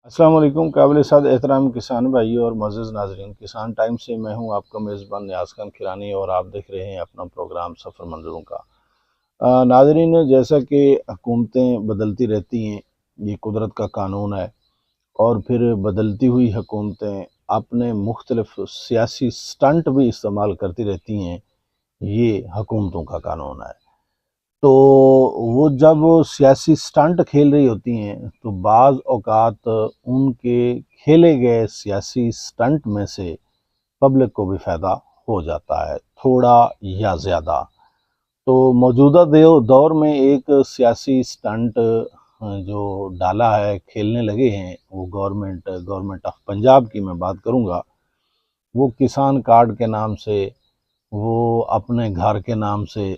السلام علیکم قابل صد احترام کسان بھائی اور معزز ناظرین، کسان ٹائم سے میں ہوں آپ کا میزبان نیاز خان کھیرانی اور آپ دیکھ رہے ہیں اپنا پروگرام سفر منظروں کا۔ ناظرین، جیسا کہ حکومتیں بدلتی رہتی ہیں، یہ قدرت کا قانون ہے، اور پھر بدلتی ہوئی حکومتیں اپنے مختلف سیاسی سٹنٹ بھی استعمال کرتی رہتی ہیں، یہ حکومتوں کا قانون ہے۔ تو وہ جب سیاسی سٹنٹ کھیل رہی ہوتی ہیں تو بعض اوقات ان کے کھیلے گئے سیاسی سٹنٹ میں سے پبلک کو بھی فائدہ ہو جاتا ہے، تھوڑا یا زیادہ۔ تو موجودہ دور میں ایک سیاسی سٹنٹ جو ڈالا ہے، کھیلنے لگے ہیں، وہ گورنمنٹ آف پنجاب کی میں بات کروں گا۔ وہ کسان کارڈ کے نام سے، وہ اپنے گھر کے نام سے،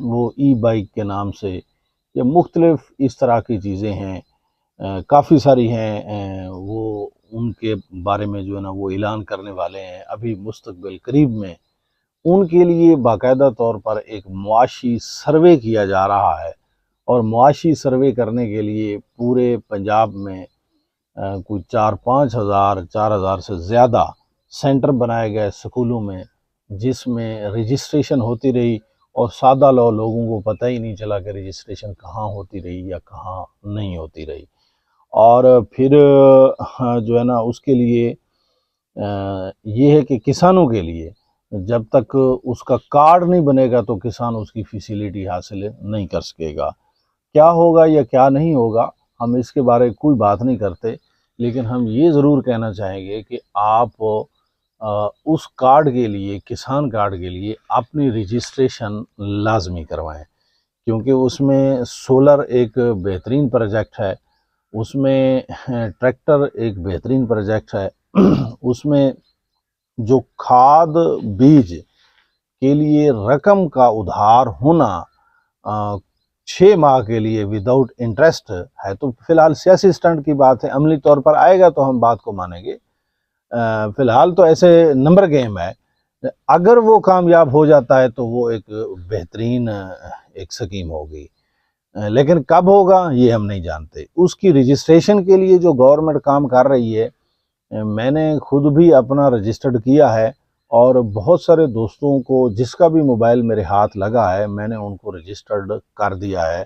وہ ای بائک کے نام سے، یا مختلف اس طرح کی چیزیں ہیں، کافی ساری ہیں۔ وہ ان کے بارے میں جو ہے نا وہ اعلان کرنے والے ہیں ابھی مستقبل قریب میں۔ ان کے لیے باقاعدہ طور پر ایک معاشی سروے کیا جا رہا ہے، اور معاشی سروے کرنے کے لیے پورے پنجاب میں کوئی 4,000 سے زیادہ سینٹر بنائے گئے سکولوں میں، جس میں رجسٹریشن ہوتی رہی، اور سادہ لوگوں کو پتہ ہی نہیں چلا کہ رجسٹریشن کہاں ہوتی رہی یا کہاں نہیں ہوتی رہی۔ اور پھر جو ہے نا اس کے لیے یہ ہے کہ کسانوں کے لیے جب تک اس کا کارڈ نہیں بنے گا تو کسان اس کی فیسیلیٹی حاصل نہیں کر سکے گا۔ کیا ہوگا یا کیا نہیں ہوگا، ہم اس کے بارے کوئی بات نہیں کرتے، لیکن ہم یہ ضرور کہنا چاہیں گے کہ آپ اس کارڈ کے لیے، کسان کارڈ کے لیے اپنی رجسٹریشن لازمی کروائیں، کیونکہ اس میں سولر ایک بہترین پروجیکٹ ہے، اس میں ٹریکٹر ایک بہترین پروجیکٹ ہے، اس میں جو کھاد بیج کے لیے رقم کا ادھار ہونا 6 ماہ کے لیے وداؤٹ انٹرسٹ ہے۔ تو فی الحال سیاسی سٹنٹ کی بات ہے، عملی طور پر آئے گا تو ہم بات کو مانیں گے۔ فی الحال تو ایسے نمبر گیم ہے، اگر وہ کامیاب ہو جاتا ہے تو وہ ایک بہترین ایک سکیم ہوگی، لیکن کب ہوگا یہ ہم نہیں جانتے۔ اس کی رجسٹریشن کے لیے جو گورنمنٹ کام کر رہی ہے، میں نے خود بھی اپنا رجسٹرڈ کیا ہے، اور بہت سارے دوستوں کو جس کا بھی موبائل میرے ہاتھ لگا ہے میں نے ان کو رجسٹرڈ کر دیا ہے،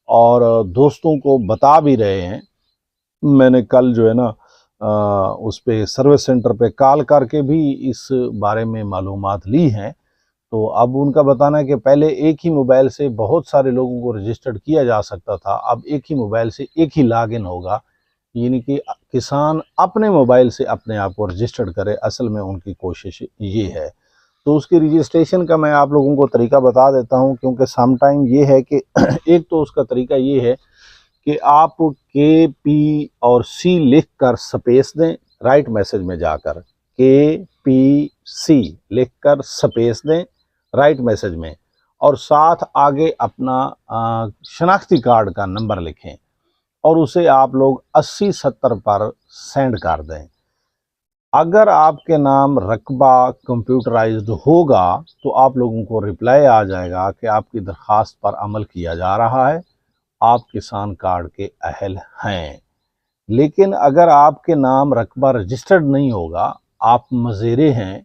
اور دوستوں کو بتا بھی رہے ہیں۔ میں نے کل جو ہے نا اس پہ سروس سینٹر پہ کال کر کے بھی اس بارے میں معلومات لی ہیں۔ تو اب ان کا بتانا ہے کہ پہلے ایک ہی موبائل سے بہت سارے لوگوں کو رجسٹرڈ کیا جا سکتا تھا، اب ایک ہی موبائل سے ایک ہی لاگ ان ہوگا، یعنی کہ کسان اپنے موبائل سے اپنے آپ کو رجسٹرڈ کرے۔ اصل میں ان کی کوشش یہ ہے۔ تو اس کی رجسٹریشن کا میں آپ لوگوں کو طریقہ بتا دیتا ہوں، کیونکہ سم ٹائم یہ ہے کہ ایک تو اس کا طریقہ یہ ہے کہ آپ کے پی اور سی لکھ کر سپیس دیں، رائٹ میسج میں جا کر کے پی سی لکھ کر سپیس دیں رائٹ میسج میں، اور ساتھ آگے اپنا شناختی کارڈ کا نمبر لکھیں، اور اسے آپ لوگ 8070 پر سینڈ کر دیں۔ اگر آپ کے نام رقبہ کمپیوٹرائزڈ ہوگا تو آپ لوگوں کو رپلائی آ جائے گا کہ آپ کی درخواست پر عمل کیا جا رہا ہے، آپ کسان کارڈ کے اہل ہیں۔ لیکن اگر آپ کے نام رقبہ رجسٹرڈ نہیں ہوگا، آپ مزیرے ہیں،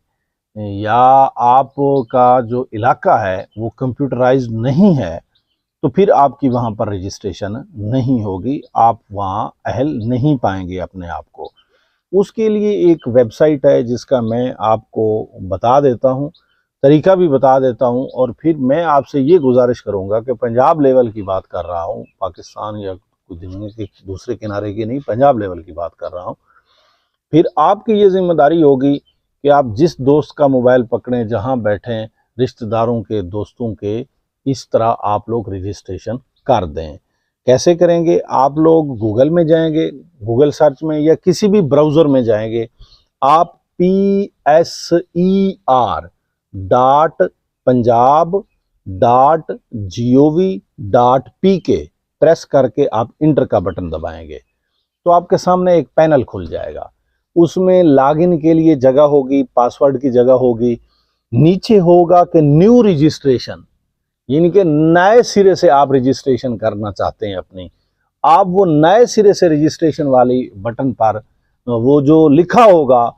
یا آپ کا جو علاقہ ہے وہ کمپیوٹرائزڈ نہیں ہے، تو پھر آپ کی وہاں پر رجسٹریشن نہیں ہوگی، آپ وہاں اہل نہیں پائیں گے اپنے آپ کو۔ اس کے لیے ایک ویب سائٹ ہے جس کا میں آپ کو بتا دیتا ہوں، طریقہ بھی بتا دیتا ہوں، اور پھر میں آپ سے یہ گزارش کروں گا کہ پنجاب لیول کی بات کر رہا ہوں، پاکستان یا دنیا کے دوسرے کنارے کی نہیں، پنجاب لیول کی بات کر رہا ہوں۔ پھر آپ کی یہ ذمہ داری ہوگی کہ آپ جس دوست کا موبائل پکڑیں، جہاں بیٹھیں، رشتہ داروں کے، دوستوں کے، اس طرح آپ لوگ رجسٹریشن کر دیں۔ کیسے کریں گے؟ آپ لوگ گوگل میں جائیں گے، گوگل سرچ میں یا کسی بھی براؤزر میں جائیں گے، آپ PSER.punjab.gov.pk پریس کر کے آپ انٹر کا بٹن دبائیں گے تو آپ کے سامنے ایک پینل کھل جائے گا۔ اس میں لاگ ان کے لیے جگہ ہوگی، پاسورڈ کی جگہ ہوگی، نیچے ہوگا کہ نیو رجسٹریشن، یعنی کہ نئے سرے سے آپ رجسٹریشن کرنا چاہتے ہیں اپنی، आप वो नए सिरे से रजिस्ट्रेशन वाली बटन पर वो जो लिखा होगा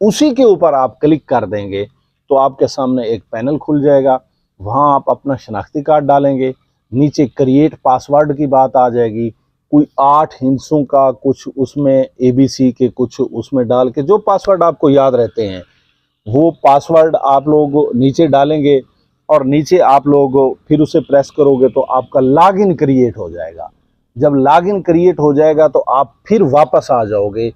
उसी के ऊपर आप क्लिक कर देंगे तो आपके सामने एक पैनल खुल जाएगा। वहाँ आप अपना शनाख्ती कार्ड डालेंगे, नीचे क्रिएट पासवर्ड की बात आ जाएगी, कोई 8 हिंसों का कुछ उसमें ABC के कुछ उसमें डाल के जो पासवर्ड आपको याद रहते हैं वो पासवर्ड आप लोग नीचे डालेंगे और नीचे आप लोग फिर उसे प्रेस करोगे तो आपका लॉगिन क्रिएट हो जाएगा। जब लॉगिन क्रिएट हो जाएगा तो आप फिर वापस आ जाओगे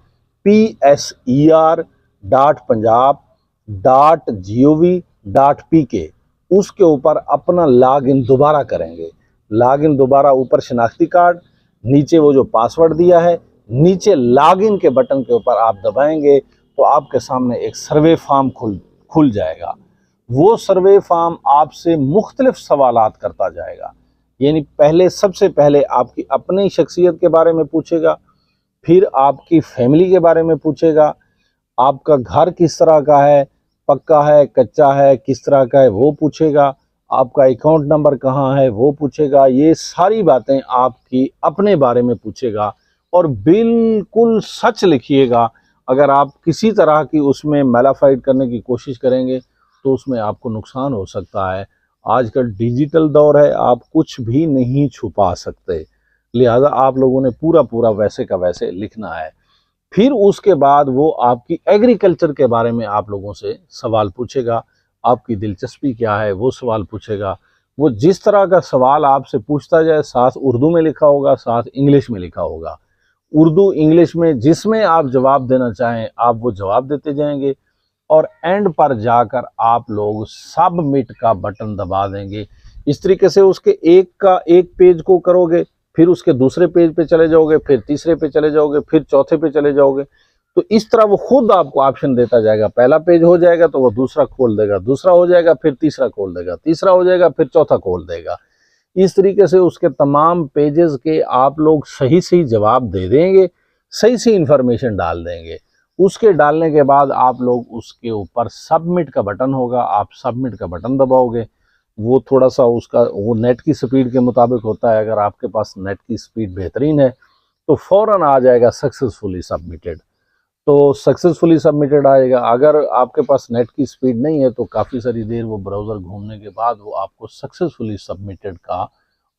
PSER.punjab.gov.pk, उसके ऊपर अपना लॉगिन दोबारा करेंगे। लॉगिन दोबारा, ऊपर शनाख्ती कार्ड, नीचे वो जो पासवर्ड दिया है, नीचे लॉगिन के बटन के ऊपर आप दबाएंगे तो आपके सामने एक सर्वे फॉर्म खुल जाएगा। वो सर्वे फॉर्म आपसे मुख्तलिफ सवालात करता जाएगा। यानी सबसे पहले आपकी अपनी शख्सियत के बारे में पूछेगा, फिर आपकी फैमिली के बारे में पूछेगा, आपका घर किस तरह का है, पक्का है, कच्चा है, किस तरह का है वो पूछेगा, आपका अकाउंट नंबर कहाँ है वो पूछेगा। ये सारी बातें आपकी अपने बारे में पूछेगा और बिल्कुल सच लिखिएगा। अगर आप किसी तरह की उसमें मैलाफाइड करने की कोशिश करेंगे तो उसमें आपको नुकसान हो सकता है। आजकल डिजिटल दौर है, आप कुछ भी नहीं छुपा सकते, लिहाजा आप लोगों ने पूरा वैसे का वैसे लिखना है। फिर उसके बाद वो आपकी एग्रीकल्चर के बारे में आप लोगों से सवाल पूछेगा, आपकी दिलचस्पी क्या है वो सवाल पूछेगा। वो जिस तरह का सवाल आपसे पूछता जाए, साथ उर्दू में लिखा होगा, साथ इंग्लिश में लिखा होगा। उर्दू इंग्लिश में जिसमें आप जवाब देना चाहें आप वो जवाब देते जाएंगे और एंड पर जाकर आप लोग सबमिट का बटन दबा देंगे। इस तरीके से उसके एक पेज को करोगे, फिर उसके दूसरे पेज पे चले जाओगे, फिर तीसरे पे चले जाओगे, फिर चौथे पे चले जाओगे। तो इस तरह वो खुद आपको ऑप्शन देता जाएगा। पहला पेज हो जाएगा तो वो दूसरा खोल देगा, दूसरा हो जाएगा फिर तीसरा खोल देगा, तीसरा हो जाएगा फिर चौथा खोल देगा। इस तरीके से उसके तमाम पेजेस के आप लोग सही जवाब दे देंगे, सही इंफॉर्मेशन डाल देंगे। उसके डालने के बाद आप लोग उसके ऊपर सबमिट का बटन होगा, आप सबमिट का बटन दबाओगे। वो थोड़ा सा उसका वो नेट की स्पीड के मुताबिक होता है। अगर आपके पास नेट की स्पीड बेहतरीन है तो फौरन आ जाएगा सक्सेसफुली सबमिटेड, तो सक्सेसफुली सबमिटेड आएगा। अगर आपके पास नेट की स्पीड नहीं है तो काफ़ी सारी देर वो ब्राउज़र घूमने के बाद वो आपको सक्सेसफुली सबमिटेड का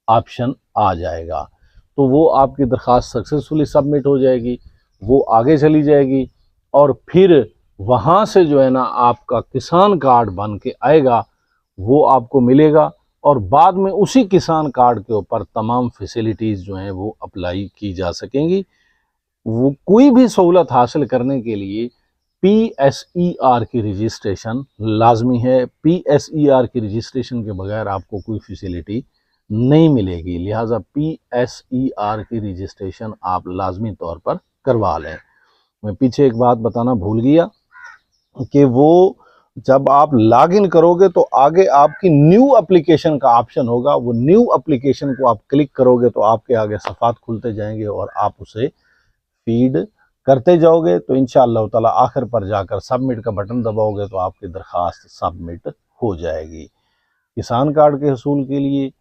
ऑप्शन आ जाएगा। तो वो आपकी दरख्वास्त सक्सेसफुली सबमिट हो जाएगी, वो आगे चली जाएगी और फिर वहाँ से जो है ना आपका किसान कार्ड बन के आएगा, वो आपको मिलेगा और बाद में उसी किसान कार्ड के ऊपर तमाम फैसिलिटीज़ जो हैं वो अप्लाई की जा सकेंगी। वो कोई भी सहूलत हासिल करने के लिए PSER की रजिस्ट्रेशन लाजमी है। PSER की रजिस्ट्रेशन के बगैर आपको कोई फैसिलिटी नहीं मिलेगी, लिहाजा PSER की रजिस्ट्रेशन आप लाजमी तौर पर करवा लें। मैं पीछे एक बात बताना भूल गया कि वो जब आप लॉगिन करोगे तो आगे आपकी न्यू एप्लीकेशन का ऑप्शन होगा। वो न्यू एप्लीकेशन को आप क्लिक करोगे तो आपके आगे सफ़ात खुलते जाएंगे और आप उसे फीड करते जाओगे। तो इंशाअल्लाह ताला आखिर पर जाकर सबमिट का बटन दबाओगे तो आपकी दरख्वास्त सबमिट हो जाएगी। किसान कार्ड के हसूल के लिए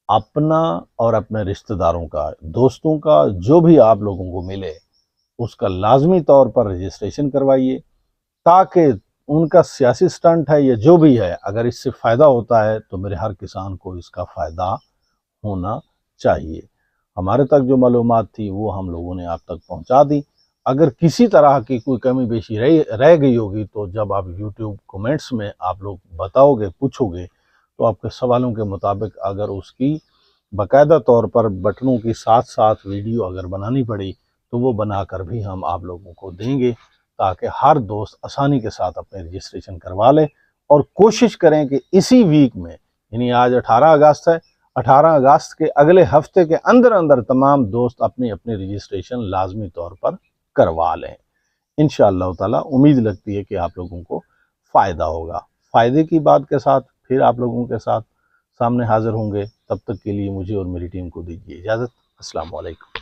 अपना और अपने रिश्तेदारों का, दोस्तों का, जो भी आप लोगों को मिले उसका लाजमी तौर पर रजिस्ट्रेशन करवाइए, ताकि उनका सियासी स्टंट है या जो भी है, अगर इससे फ़ायदा होता है तो मेरे हर किसान को इसका फ़ायदा होना चाहिए। हमारे तक जो मालूमात थी वो हम लोगों ने आप तक पहुंचा दी। अगर किसी तरह की कोई कमी बेशी रह गई होगी तो जब आप YouTube कमेंट्स में आप लोग बताओगे, पूछोगे, तो आपके सवालों के मुताबिक अगर उसकी बाकायदा तौर पर बटनों की साथ वीडियो अगर बनानी पड़ी तो वो बनाकर भी हम आप लोगों को देंगे, ताकि हर दोस्त आसानी के साथ अपने रजिस्ट्रेशन करवा ले। और कोशिश करें कि इसी वीक में, यानी आज 18 अगस्त है, 18 अगस्त के अगले हफ्ते के अंदर तमाम दोस्त अपनी रजिस्ट्रेशन लाजमी तौर पर करवा लें। इंशाअल्लाह ताला उम्मीद लगती है कि आप लोगों को फ़ायदा होगा। फ़ायदे की बात के साथ फिर आप लोगों के साथ सामने हाज़िर होंगे। तब तक के लिए मुझे और मेरी टीम को दीजिए इजाज़त। अस्सलाम वालेकुम।